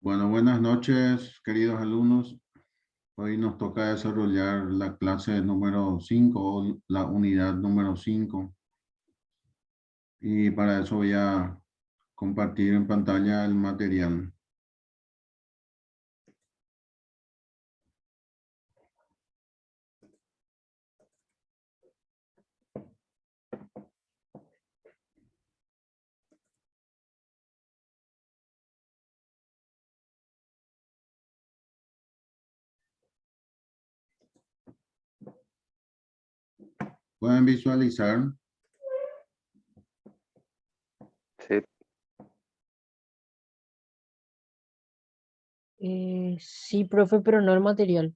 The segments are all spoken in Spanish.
Bueno, buenas noches, queridos alumnos. Hoy nos toca desarrollar la clase número 5 o la unidad número 5. Y para eso voy a compartir en pantalla el material. Pueden visualizar. Sí, Sí, profe, pero no el material.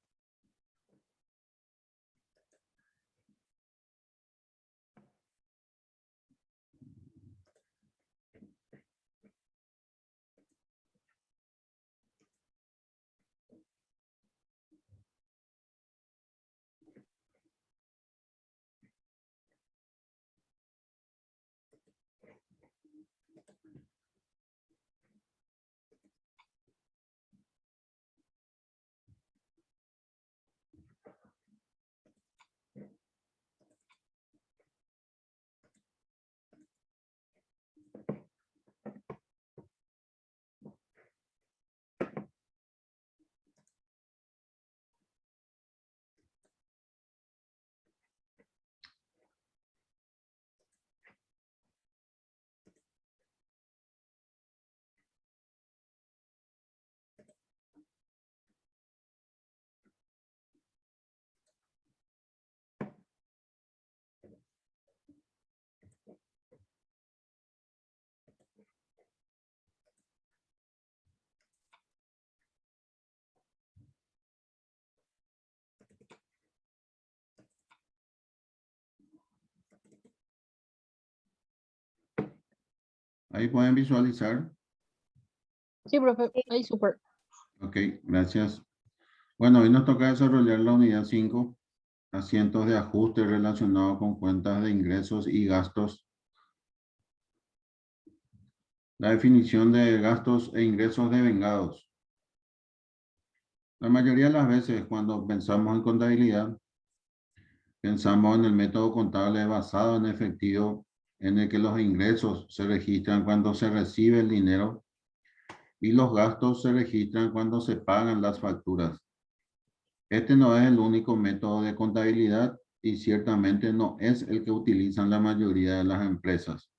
Ahí pueden visualizar. Sí, profe, ahí súper. Ok, gracias. Bueno, hoy nos toca desarrollar la unidad 5, asientos de ajuste relacionados con cuentas de ingresos y gastos. La definición de gastos e ingresos devengados. La mayoría de las veces cuando pensamos en contabilidad, pensamos en el método contable basado en efectivo, en el que los ingresos se registran cuando se recibe el dinero y los gastos se registran cuando se pagan las facturas. Este no es el único método de contabilidad y ciertamente no es el que utilizan la mayoría de las empresas.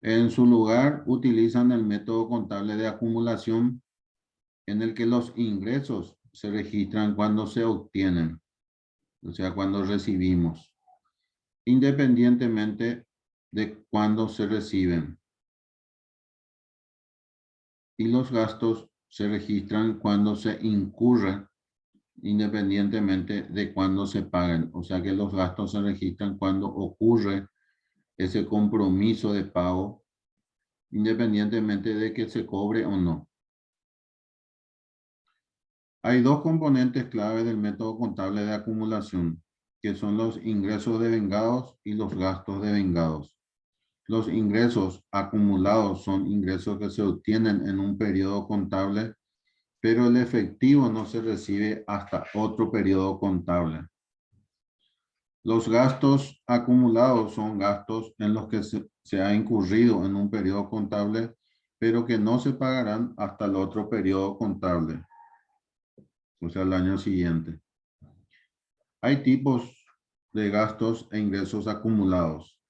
En su lugar, utilizan el método contable de acumulación, en el que los ingresos se registran cuando se obtienen, o sea, cuando recibimos, independientemente de cuándo se reciben. Y los gastos se registran cuando se incurren, independientemente de cuándo se pagan. O sea que los gastos se registran cuando ocurre ese compromiso de pago, independientemente de que se cobre o no. Hay dos componentes clave del método contable de acumulación, que son los ingresos devengados y los gastos devengados. Los ingresos acumulados son ingresos que se obtienen en un periodo contable, pero el efectivo no se recibe hasta otro periodo contable. Los gastos acumulados son gastos en los que se ha incurrido en un periodo contable, pero que no se pagarán hasta el otro periodo contable, o sea, el año siguiente. Hay tipos de gastos e ingresos acumulados.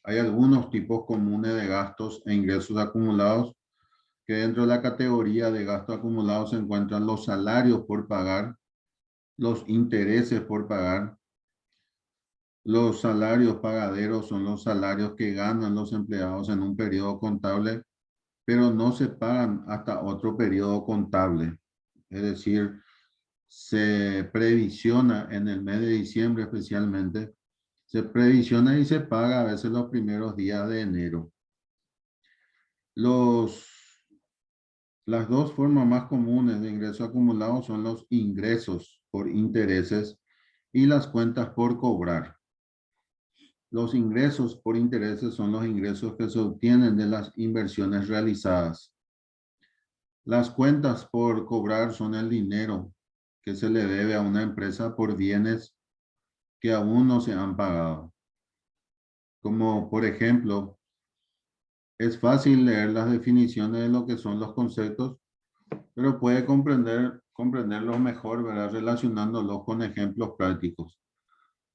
Hay algunos tipos comunes de gastos e ingresos acumulados, que dentro de la categoría de gastos acumulados se encuentran los salarios por pagar, los intereses por pagar. Los salarios pagaderos son los salarios que ganan los empleados en un periodo contable, pero no se pagan hasta otro periodo contable. Es decir, se previsiona en el mes de diciembre especialmente, se previsiona y se paga a veces los primeros días de enero. Las dos formas más comunes de ingreso acumulado son los ingresos por intereses y las cuentas por cobrar. Los ingresos por intereses son los ingresos que se obtienen de las inversiones realizadas. Las cuentas por cobrar son el dinero que se le debe a una empresa por bienes que aún no se han pagado. Como por ejemplo, es fácil leer las definiciones de lo que son los conceptos, pero puede comprenderlos mejor, ¿verdad? Relacionándolos con ejemplos prácticos.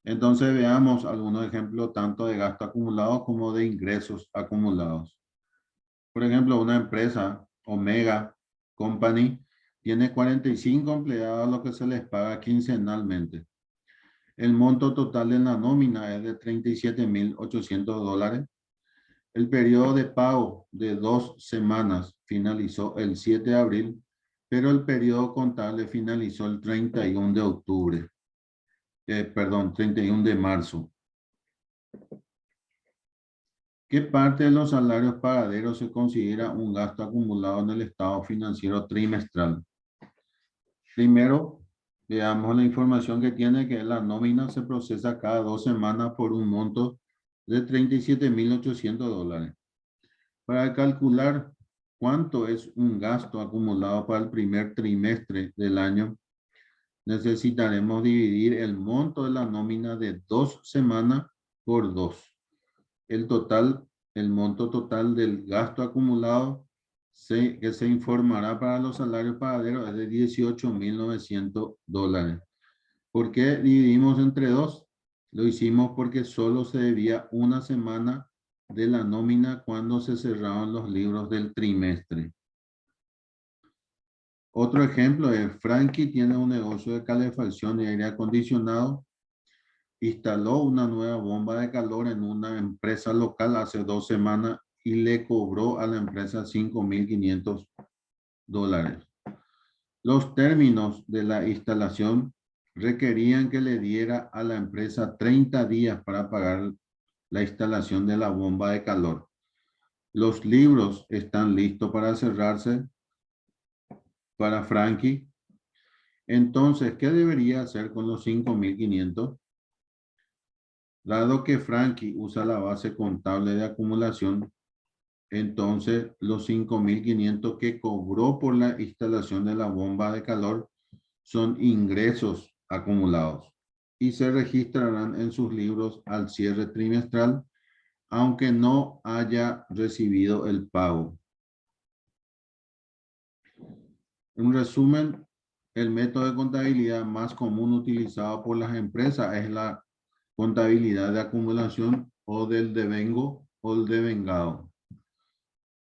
Entonces veamos algunos ejemplos tanto de gasto acumulado como de ingresos acumulados. Por ejemplo, una empresa, Omega Company, tiene 45 empleados a los que se les paga quincenalmente. El monto total de la nómina es de $37,800. El periodo de pago de 2 semanas finalizó el 7 de abril, pero el periodo contable finalizó el 31 de octubre. Perdón, 31 de marzo. ¿Qué parte de los salarios pagaderos se considera un gasto acumulado en el estado financiero trimestral? Primero, veamos la información que tiene que la nómina se procesa cada 2 semanas por un monto de $37,800. Para calcular cuánto es un gasto acumulado para el primer trimestre del año, necesitaremos dividir el monto de la nómina de 2 semanas por 2. El monto total del gasto acumulado que se informará para los salarios pagaderos es de $18,900. ¿Por qué dividimos entre 2? Lo hicimos porque solo se debía una semana de la nómina cuando se cerraron los libros del trimestre. Otro ejemplo es, Frankie tiene un negocio de calefacción y aire acondicionado. Instaló una nueva bomba de calor en una empresa local hace 2 semanas y le cobró a la empresa $5,500. Los términos de la instalación requerían que le diera a la empresa 30 días para pagar la instalación de la bomba de calor. Los libros están listos para cerrarse para Frankie. Entonces, ¿qué debería hacer con los 5,500? Dado que Frankie usa la base contable de acumulación, entonces los 5,500 que cobró por la instalación de la bomba de calor son ingresos acumulados y se registrarán en sus libros al cierre trimestral, aunque no haya recibido el pago. En resumen, el método de contabilidad más común utilizado por las empresas es la contabilidad de acumulación o del devengo o el devengado.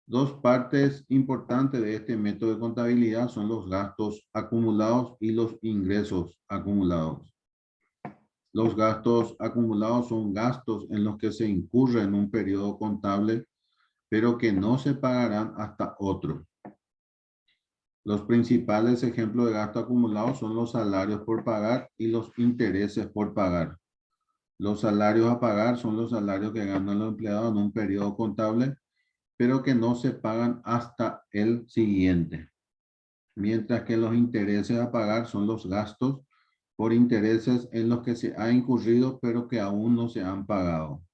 Dos partes importantes de este método de contabilidad son los gastos acumulados y los ingresos acumulados. Los gastos acumulados son gastos en los que se incurre en un periodo contable, pero que no se pagarán hasta otro. Los principales ejemplos de gasto acumulado son los salarios por pagar y los intereses por pagar. Los salarios a pagar son los salarios que ganan los empleados en un periodo contable, pero que no se pagan hasta el siguiente. Mientras que los intereses a pagar son los gastos por intereses en los que se ha incurrido, pero que aún no se han pagado.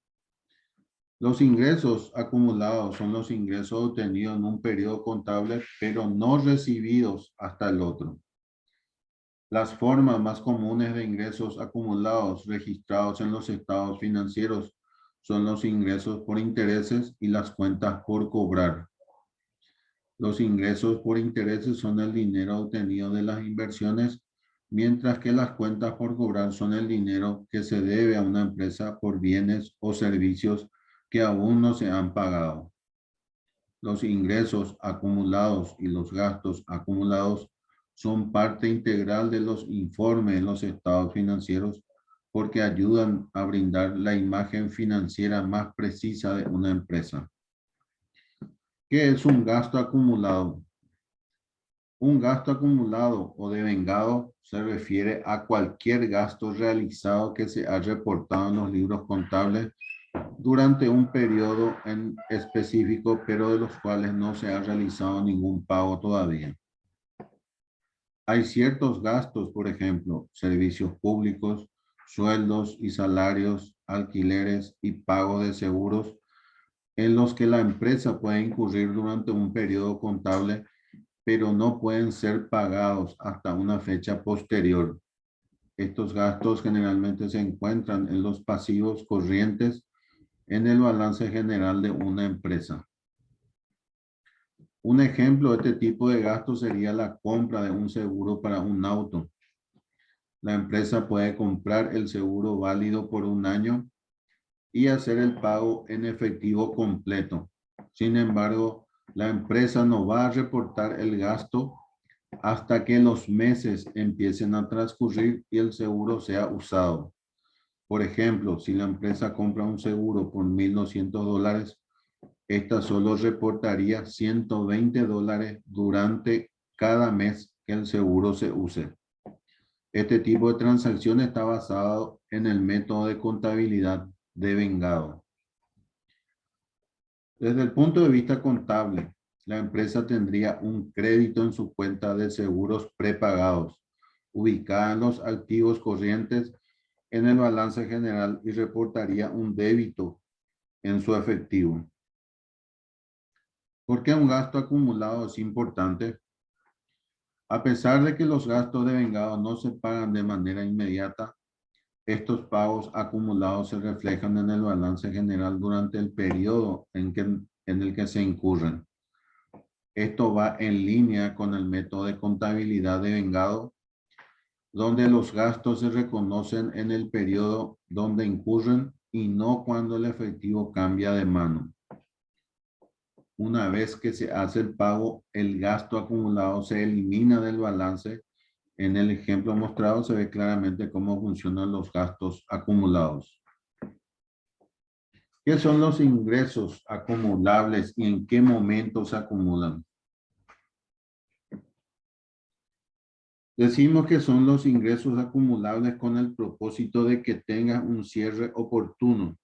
Los ingresos acumulados son los ingresos obtenidos en un periodo contable, pero no recibidos hasta el otro. Las formas más comunes de ingresos acumulados registrados en los estados financieros son los ingresos por intereses y las cuentas por cobrar. Los ingresos por intereses son el dinero obtenido de las inversiones, mientras que las cuentas por cobrar son el dinero que se debe a una empresa por bienes o servicios que aún no se han pagado. Los ingresos acumulados y los gastos acumulados son parte integral de los informes de los estados financieros porque ayudan a brindar la imagen financiera más precisa de una empresa. ¿Qué es un gasto acumulado? Un gasto acumulado o devengado se refiere a cualquier gasto realizado que se ha reportado en los libros contables durante un periodo en específico, pero de los cuales no se ha realizado ningún pago todavía. Hay ciertos gastos, por ejemplo, servicios públicos, sueldos y salarios, alquileres y pago de seguros, en los que la empresa puede incurrir durante un periodo contable pero no pueden ser pagados hasta una fecha posterior. Estos gastos generalmente se encuentran en los pasivos corrientes en el balance general de una empresa. Un ejemplo de este tipo de gastos sería la compra de un seguro para un auto. La empresa puede comprar el seguro válido por un año y hacer el pago en efectivo completo. Sin embargo, la empresa no va a reportar el gasto hasta que los meses empiecen a transcurrir y el seguro sea usado. Por ejemplo, si la empresa compra un seguro por $1,200, esta solo reportaría $120 durante cada mes que el seguro se use. Este tipo de transacción está basado en el método de contabilidad de vengado. Desde el punto de vista contable, la empresa tendría un crédito en su cuenta de seguros prepagados, ubicada en los activos corrientes en el balance general y reportaría un débito en su efectivo. ¿Por qué un gasto acumulado es importante? A pesar de que los gastos de vengado no se pagan de manera inmediata, estos pagos acumulados se reflejan en el balance general durante el periodo en el que se incurren. Esto va en línea con el método de contabilidad de vengado, donde los gastos se reconocen en el periodo donde incurren y no cuando el efectivo cambia de mano. Una vez que se hace el pago, el gasto acumulado se elimina del balance. En el ejemplo mostrado se ve claramente cómo funcionan los gastos acumulados. ¿Qué son los ingresos acumulables y en qué momento se acumulan? Decimos que son los ingresos acumulables con el propósito de que tengan un cierre oportuno.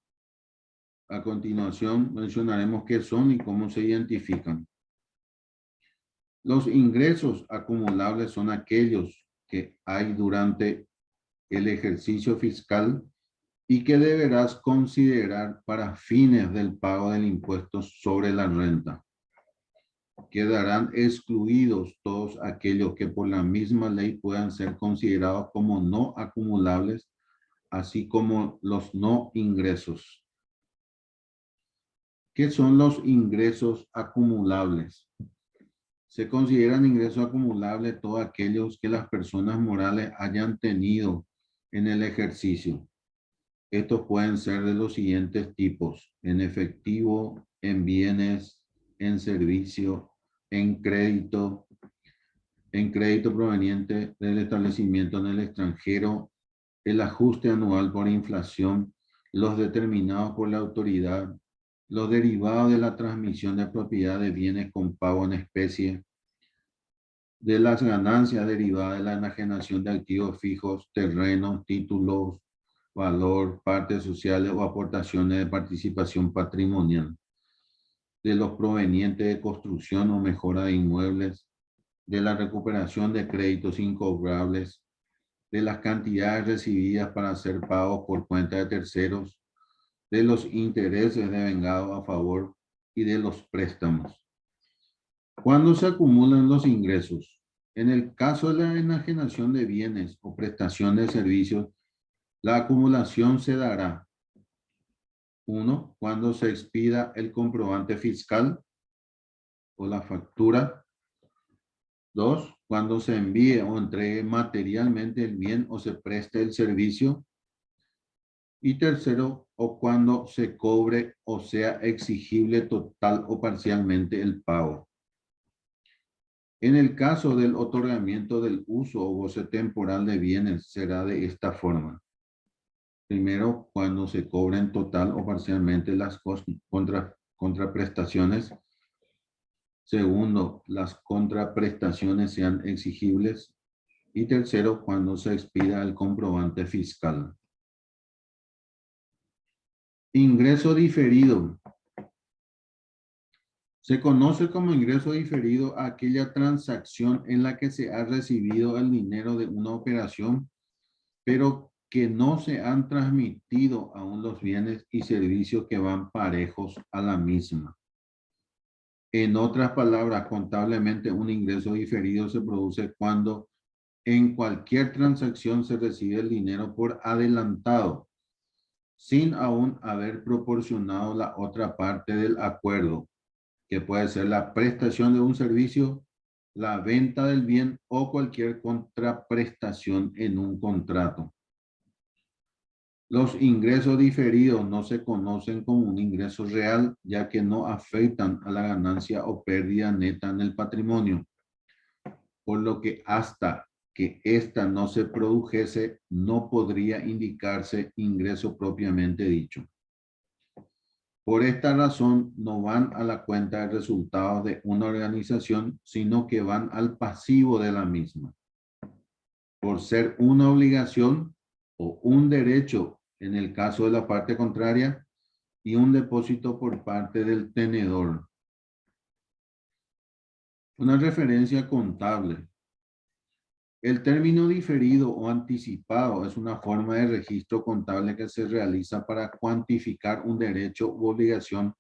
A continuación mencionaremos qué son y cómo se identifican. Los ingresos acumulables son aquellos que hay durante el ejercicio fiscal y que deberás considerar para fines del pago del impuesto sobre la renta. Quedarán excluidos todos aquellos que por la misma ley puedan ser considerados como no acumulables, así como los no ingresos. ¿Qué son los ingresos acumulables? Se consideran ingresos acumulables todos aquellos que las personas morales hayan tenido en el ejercicio. Estos pueden ser de los siguientes tipos: en efectivo, en bienes, en servicio, en crédito proveniente del establecimiento en el extranjero, el ajuste anual por inflación, los determinados por la autoridad, los derivados de la transmisión de propiedad de bienes con pago en especie, de las ganancias derivadas de la enajenación de activos fijos, terrenos, títulos, valor, partes sociales o aportaciones de participación patrimonial, de los provenientes de construcción o mejora de inmuebles, de la recuperación de créditos incobrables, de las cantidades recibidas para hacer pagos por cuenta de terceros, de los intereses devengados a favor y de los préstamos. ¿Cuándo se acumulan los ingresos? En el caso de la enajenación de bienes o prestación de servicios, la acumulación se dará: 1. Cuando se expida el comprobante fiscal o la factura. 2. Cuando se envíe o entregue materialmente el bien o se preste el servicio. Y tercero, o cuando se cobre o sea exigible total o parcialmente el pago. En el caso del otorgamiento del uso o goce temporal de bienes, será de esta forma. Primero, cuando se cobren total o parcialmente las contraprestaciones. Segundo, las contraprestaciones sean exigibles. Y tercero, cuando se expida el comprobante fiscal. Ingreso diferido. Se conoce como ingreso diferido a aquella transacción en la que se ha recibido el dinero de una operación, pero que no se han transmitido aún los bienes y servicios que van parejos a la misma. En otras palabras, contablemente un ingreso diferido se produce cuando en cualquier transacción se recibe el dinero por adelantado, sin aún haber proporcionado la otra parte del acuerdo, que puede ser la prestación de un servicio, la venta del bien o cualquier contraprestación en un contrato. Los ingresos diferidos no se conocen como un ingreso real, ya que no afectan a la ganancia o pérdida neta en el patrimonio, por lo que hasta que ésta no se produjese, no podría indicarse ingreso propiamente dicho. Por esta razón, no van a la cuenta de resultados de una organización, sino que van al pasivo de la misma. Por ser una obligación o un derecho en el caso de la parte contraria y un depósito por parte del tenedor. Una referencia contable. El término diferido o anticipado es una forma de registro contable que se realiza para cuantificar un derecho u obligación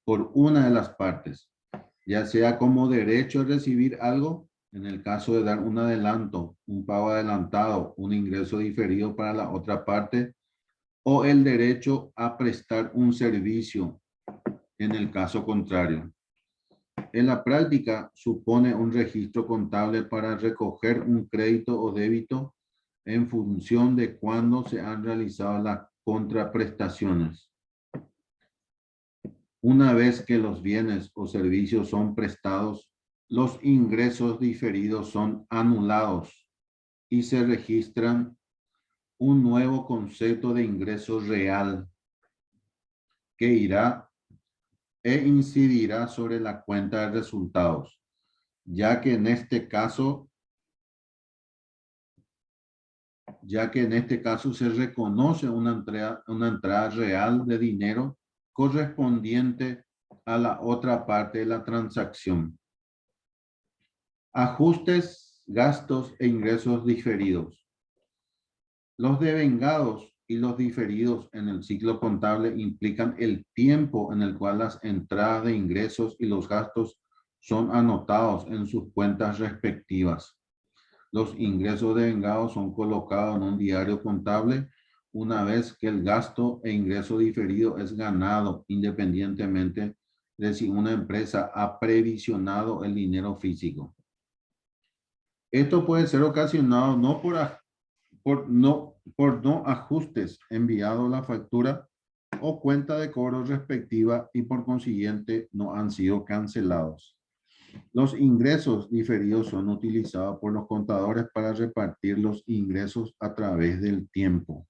por una de las partes, ya sea como derecho a recibir algo, en el caso de dar un adelanto, un pago adelantado, un ingreso diferido para la otra parte, o el derecho a prestar un servicio, en el caso contrario. En la práctica, supone un registro contable para recoger un crédito o débito en función de cuándo se han realizado las contraprestaciones. Una vez que los bienes o servicios son prestados, los ingresos diferidos son anulados y se registran un nuevo concepto de ingreso real que irá e incidirá sobre la cuenta de resultados, ya que en este caso se reconoce una entrada real de dinero correspondiente a la otra parte de la transacción. Ajustes, gastos e ingresos diferidos. Los devengados y los diferidos en el ciclo contable implican el tiempo en el cual las entradas de ingresos y los gastos son anotados en sus cuentas respectivas. Los ingresos devengados son colocados en un diario contable una vez que el gasto e ingreso diferido es ganado, independientemente de si una empresa ha previsionado el dinero físico. Esto puede ser ocasionado no por no ajustes enviado a la factura o cuenta de cobro respectiva y por consiguiente no han sido cancelados. Los ingresos diferidos son utilizados por los contadores para repartir los ingresos a través del tiempo.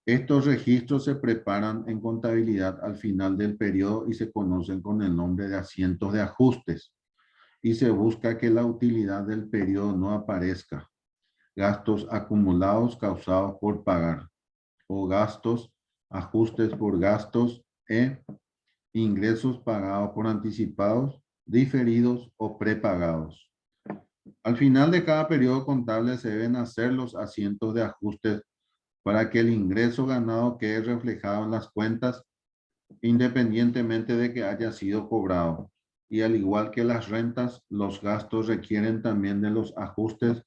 Estos registros se preparan en contabilidad al final del periodo y se conocen con el nombre de asientos de ajustes y se busca que la utilidad del periodo no aparezca. Gastos acumulados causados por pagar o gastos, ajustes por gastos ingresos pagados por anticipados, diferidos o prepagados. Al final de cada periodo contable se deben hacer los asientos de ajustes para que el ingreso ganado quede reflejado en las cuentas independientemente de que haya sido cobrado. Y al igual que las rentas, los gastos requieren también de los ajustes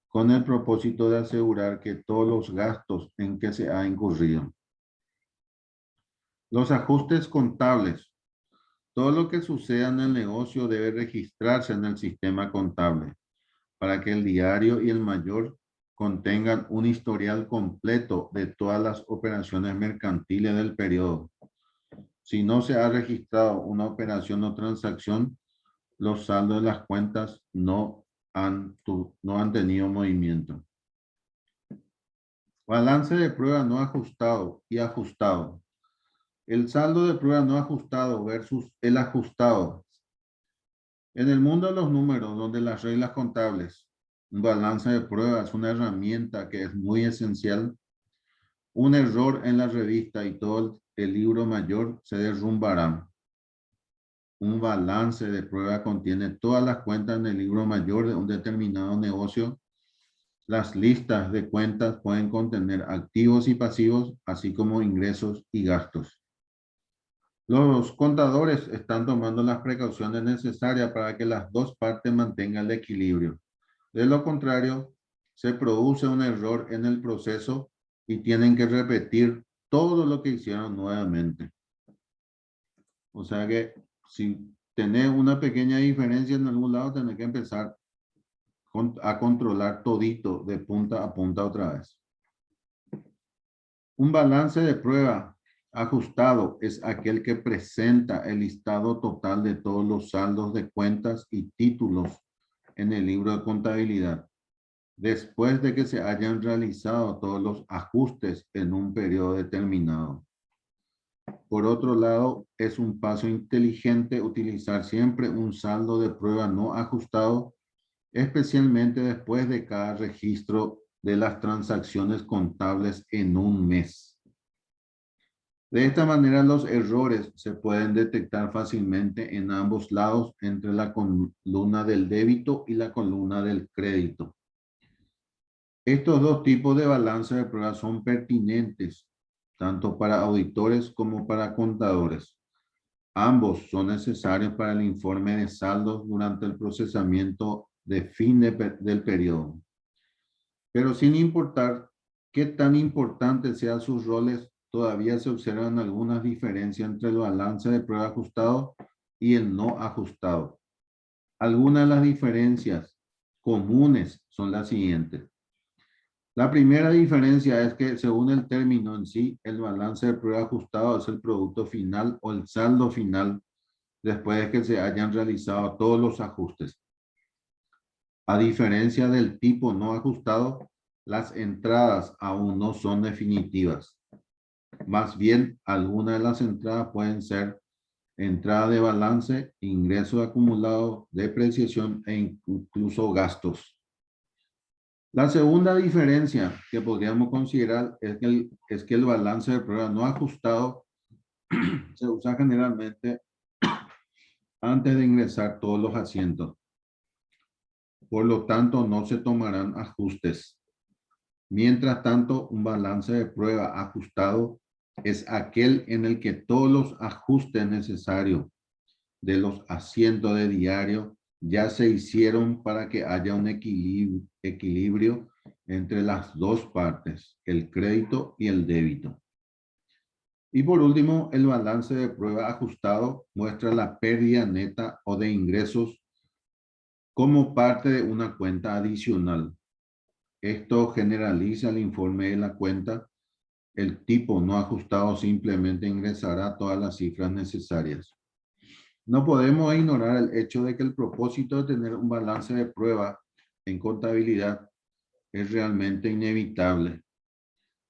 con el propósito de asegurar que todos los gastos en que se ha incurrido. Los ajustes contables. Todo lo que suceda en el negocio debe registrarse en el sistema contable para que el diario y el mayor contengan un historial completo de todas las operaciones mercantiles del periodo. Si no se ha registrado una operación o transacción, los saldos de las cuentas no han tenido movimiento. Balance de prueba no ajustado y ajustado. El saldo de prueba no ajustado versus el ajustado. En el mundo de los números, donde las reglas contables, un balance de prueba es una herramienta que es muy esencial, un error en la revista y todo el libro mayor se derrumbará. Un balance de prueba contiene todas las cuentas en el libro mayor de un determinado negocio. Las listas de cuentas pueden contener activos y pasivos, así como ingresos y gastos. Los contadores están tomando las precauciones necesarias para que las dos partes mantengan el equilibrio. De lo contrario, se produce un error en el proceso y tienen que repetir todo lo que hicieron nuevamente. O sea que si tenés una pequeña diferencia en algún lado, tenés que empezar a controlar todito de punta a punta otra vez. Un balance de prueba ajustado es aquel que presenta el listado total de todos los saldos de cuentas y títulos en el libro de contabilidad, después de que se hayan realizado todos los ajustes en un periodo determinado. Por otro lado, es un paso inteligente utilizar siempre un saldo de prueba no ajustado, especialmente después de cada registro de las transacciones contables en un mes. De esta manera, los errores se pueden detectar fácilmente en ambos lados entre la columna del débito y la columna del crédito. Estos dos tipos de balance de prueba son pertinentes tanto para auditores como para contadores. Ambos son necesarios para el informe de saldos durante el procesamiento de fin del periodo. Pero sin importar qué tan importantes sean sus roles, todavía se observan algunas diferencias entre el balance de prueba ajustado y el no ajustado. Algunas de las diferencias comunes son las siguientes. La primera diferencia es que, según el término en sí, el balance de prueba ajustado es el producto final o el saldo final después de que se hayan realizado todos los ajustes. A diferencia del tipo no ajustado, las entradas aún no son definitivas. Más bien, algunas de las entradas pueden ser entrada de balance, ingreso acumulado, depreciación e incluso gastos. La segunda diferencia que podríamos considerar es que el balance de prueba no ajustado se usa generalmente antes de ingresar todos los asientos. Por lo tanto, no se tomarán ajustes. Mientras tanto, un balance de prueba ajustado es aquel en el que todos los ajustes necesarios de los asientos de diario ya se hicieron para que haya un equilibrio entre las dos partes, el crédito y el débito. Y por último, el balance de prueba ajustado muestra la pérdida neta o de ingresos como parte de una cuenta adicional. Esto generaliza el informe de la cuenta. El tipo no ajustado simplemente ingresará todas las cifras necesarias. No podemos ignorar el hecho de que el propósito de tener un balance de prueba en contabilidad es realmente inevitable.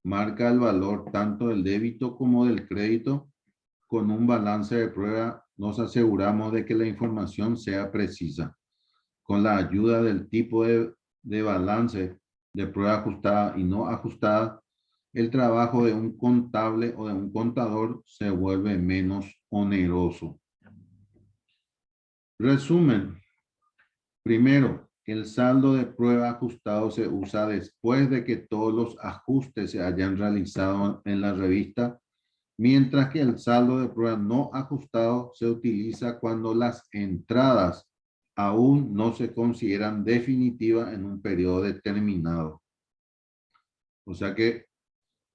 Marca el valor tanto del débito como del crédito. Con un balance de prueba nos aseguramos de que la información sea precisa. Con la ayuda del tipo de balance de prueba ajustada y no ajustada, el trabajo de un contable o de un contador se vuelve menos oneroso. Resumen. Primero, el saldo de prueba ajustado se usa después de que todos los ajustes se hayan realizado en la revista, mientras que el saldo de prueba no ajustado se utiliza cuando las entradas aún no se consideran definitivas en un periodo determinado. O sea que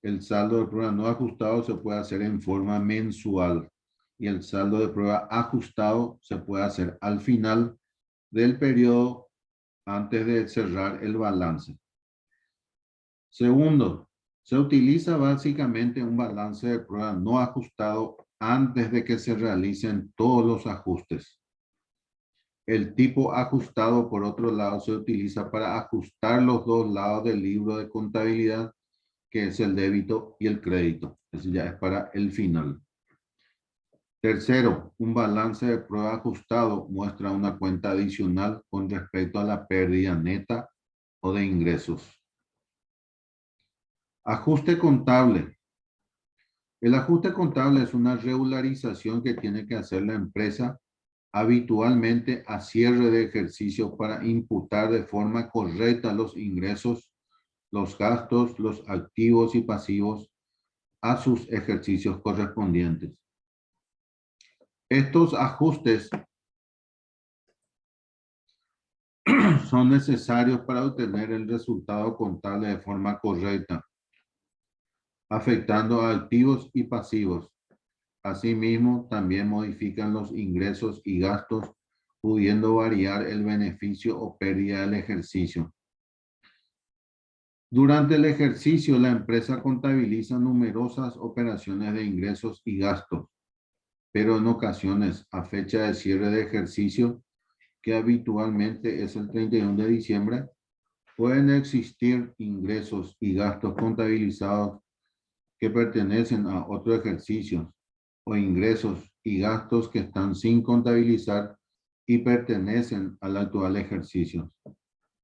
el saldo de prueba no ajustado se puede hacer en forma mensual y el saldo de prueba ajustado se puede hacer al final del periodo antes de cerrar el balance. Segundo, se utiliza básicamente un balance de prueba no ajustado antes de que se realicen todos los ajustes. El tipo ajustado, por otro lado, se utiliza para ajustar los dos lados del libro de contabilidad, que es el débito y el crédito. Eso ya es para el final. Tercero, un balance de prueba ajustado muestra una cuenta adicional con respecto a la pérdida neta o de ingresos. Ajuste contable. El ajuste contable es una regularización que tiene que hacer la empresa habitualmente a cierre de ejercicio para imputar de forma correcta los ingresos, los gastos, los activos y pasivos a sus ejercicios correspondientes. Estos ajustes son necesarios para obtener el resultado contable de forma correcta, afectando a activos y pasivos. Asimismo, también modifican los ingresos y gastos, pudiendo variar el beneficio o pérdida del ejercicio. Durante el ejercicio, la empresa contabiliza numerosas operaciones de ingresos y gastos, pero en ocasiones, a fecha de cierre de ejercicio, que habitualmente es el 31 de diciembre, pueden existir ingresos y gastos contabilizados que pertenecen a otro ejercicio o ingresos y gastos que están sin contabilizar y pertenecen al actual ejercicio.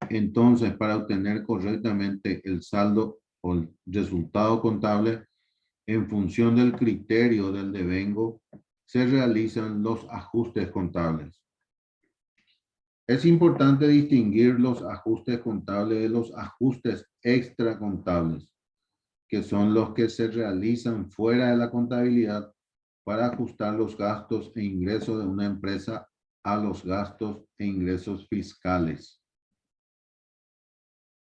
Entonces, para obtener correctamente el saldo o el resultado contable, en función del criterio del devengo, se realizan los ajustes contables. Es importante distinguir los ajustes contables de los ajustes extracontables, que son los que se realizan fuera de la contabilidad para ajustar los gastos e ingresos de una empresa a los gastos e ingresos fiscales.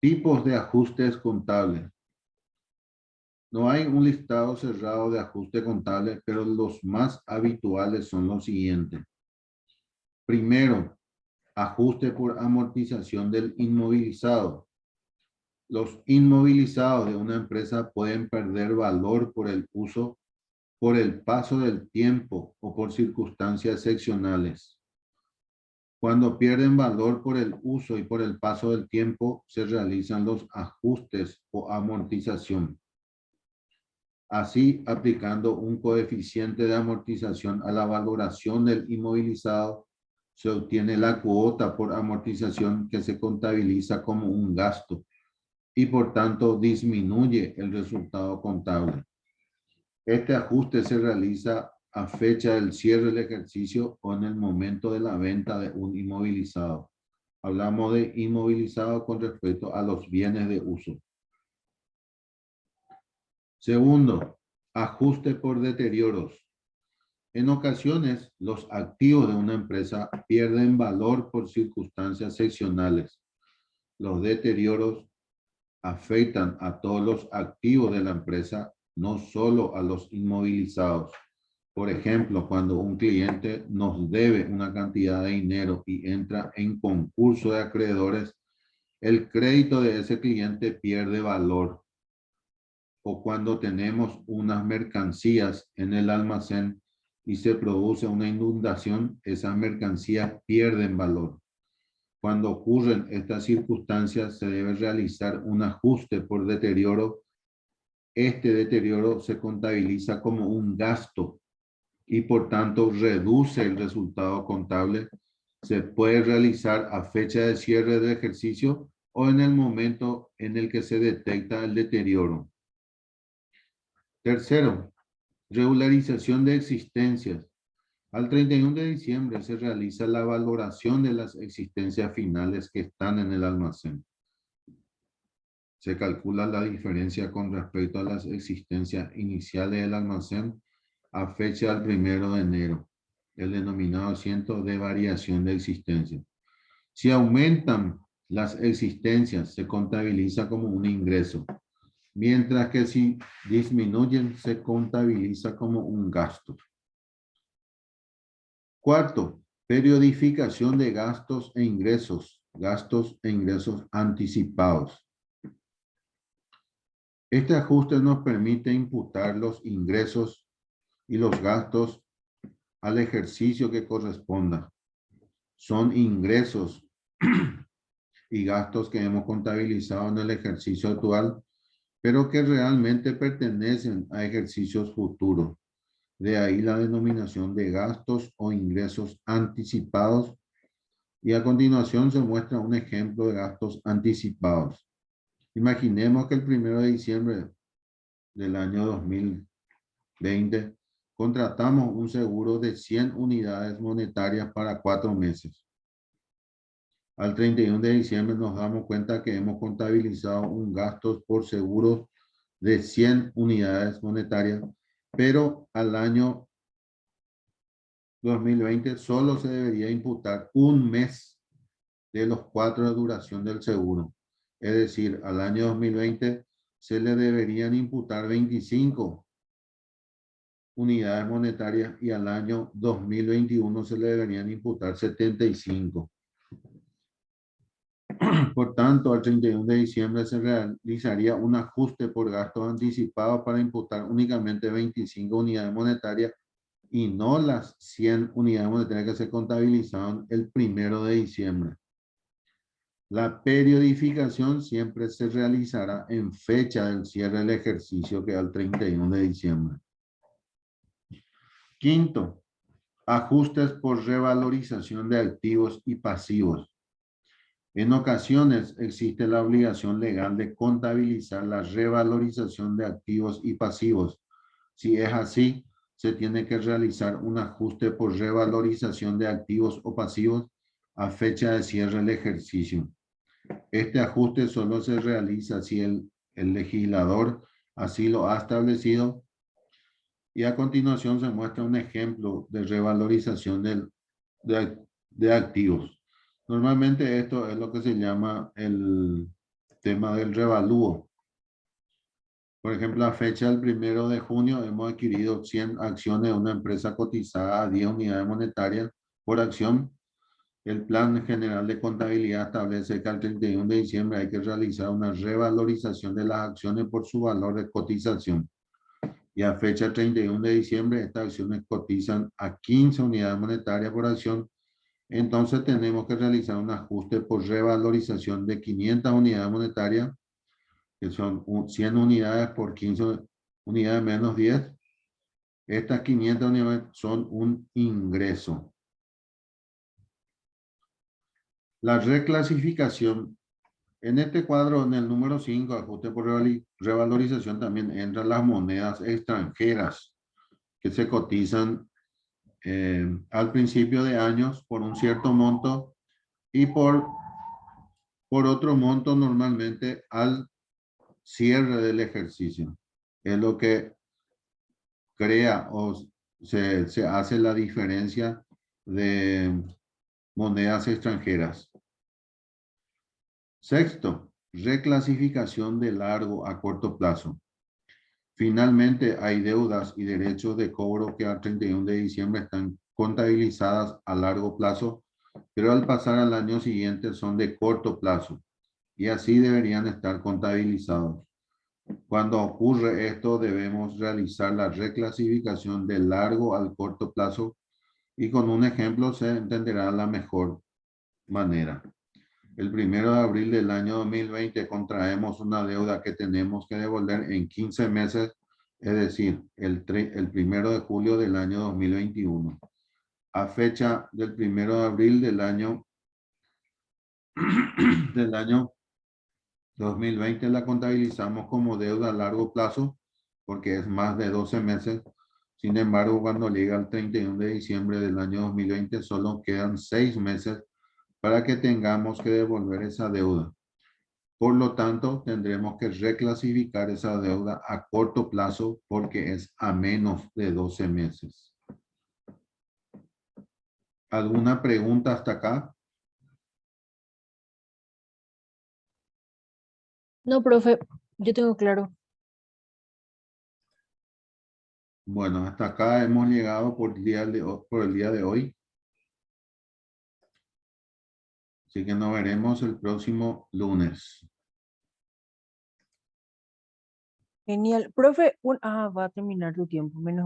Tipos de ajustes contables. No hay un listado cerrado de ajustes contables, pero los más habituales son los siguientes. Primero, ajuste por amortización del inmovilizado. Los inmovilizados de una empresa pueden perder valor por el uso, por el paso del tiempo o por circunstancias excepcionales. Cuando pierden valor por el uso y por el paso del tiempo, se realizan los ajustes o amortización. Así, aplicando un coeficiente de amortización a la valoración del inmovilizado, se obtiene la cuota por amortización que se contabiliza como un gasto y por tanto disminuye el resultado contable. Este ajuste se realiza a fecha del cierre del ejercicio o en el momento de la venta de un inmovilizado. Hablamos de inmovilizado con respecto a los bienes de uso. Segundo, ajuste por deterioros. En ocasiones, los activos de una empresa pierden valor por circunstancias excepcionales. Los deterioros afectan a todos los activos de la empresa, no solo a los inmovilizados. Por ejemplo, cuando un cliente nos debe una cantidad de dinero y entra en concurso de acreedores, el crédito de ese cliente pierde valor. O cuando tenemos unas mercancías en el almacén y se produce una inundación, esas mercancías pierden valor. Cuando ocurren estas circunstancias, se debe realizar un ajuste por deterioro. Este deterioro se contabiliza como un gasto y por tanto reduce el resultado contable. Se puede realizar a fecha de cierre del ejercicio o en el momento en el que se detecta el deterioro. Tercero, regularización de existencias. Al 31 de diciembre se realiza la valoración de las existencias finales que están en el almacén. Se calcula la diferencia con respecto a las existencias iniciales del almacén a fecha del 1 de enero, el denominado asiento de variación de existencia. Si aumentan las existencias, se contabiliza como un ingreso, mientras que si disminuyen, se contabiliza como un gasto. Cuarto, periodificación de gastos e ingresos anticipados. Este ajuste nos permite imputar los ingresos y los gastos al ejercicio que corresponda. Son ingresos y gastos que hemos contabilizado en el ejercicio actual, pero que realmente pertenecen a ejercicios futuros. De ahí la denominación de gastos o ingresos anticipados. Y a continuación se muestra un ejemplo de gastos anticipados. Imaginemos que el 1 de diciembre del año 2020 contratamos un seguro de 100 unidades monetarias para 4 meses. Al 31 de diciembre nos damos cuenta que hemos contabilizado un gasto por seguros de 100 unidades monetarias, pero al año 2020 solo se debería imputar un mes de los 4 de duración del seguro. Es decir, al año 2020 se le deberían imputar 25 unidades monetarias y al año 2021 se le deberían imputar 75. Por tanto, al 31 de diciembre se realizaría un ajuste por gastos anticipados para imputar únicamente 25 unidades monetarias y no las 100 unidades monetarias que se contabilizaron el 1 de diciembre. La periodificación siempre se realizará en fecha del cierre del ejercicio, que es el 31 de diciembre. Quinto, ajustes por revalorización de activos y pasivos. En ocasiones existe la obligación legal de contabilizar la revalorización de activos y pasivos. Si es así, se tiene que realizar un ajuste por revalorización de activos o pasivos a fecha de cierre del ejercicio. Este ajuste solo se realiza si el legislador así lo ha establecido. Y a continuación se muestra un ejemplo de revalorización de activos. Normalmente esto es lo que se llama el tema del revalúo. Por ejemplo, a fecha del 1 de junio hemos adquirido 100 acciones de una empresa cotizada a 10 unidades monetarias por acción. El Plan General de Contabilidad establece que al 31 de diciembre hay que realizar una revalorización de las acciones por su valor de cotización. Y a fecha 31 de diciembre estas acciones cotizan a 15 unidades monetarias por acción. Entonces tenemos que realizar un ajuste por revalorización de 500 unidades monetarias, que son 100 unidades por 15 unidades menos 10. Estas 500 unidades son un ingreso. La reclasificación. En este cuadro, en el número 5, ajuste por revalorización, también entran las monedas extranjeras que se cotizan al principio de años por un cierto monto y por otro monto normalmente al cierre del ejercicio. Es lo que crea o se hace la diferencia de monedas extranjeras. Sexto, reclasificación de largo a corto plazo. Finalmente, hay deudas y derechos de cobro que al 31 de diciembre están contabilizadas a largo plazo, pero al pasar al año siguiente son de corto plazo y así deberían estar contabilizados. Cuando ocurre esto, debemos realizar la reclasificación de largo al corto plazo y con un ejemplo se entenderá la mejor manera. El 1 de abril del año 2020 contraemos una deuda que tenemos que devolver en 15 meses, es decir, el 1 de julio del año 2021. A fecha del 1 de abril del año 2020 la contabilizamos como deuda a largo plazo porque es más de 12 meses. Sin embargo, cuando llega el 31 de diciembre del año 2020, solo quedan 6 meses para que tengamos que devolver esa deuda. Por lo tanto, tendremos que reclasificar esa deuda a corto plazo porque es a menos de 12 meses. ¿Alguna pregunta hasta acá? No, profe, yo tengo claro. Bueno, hasta acá hemos llegado por el día de hoy. Así que nos veremos el próximo lunes. Genial. Profe, va a terminar tu tiempo, menos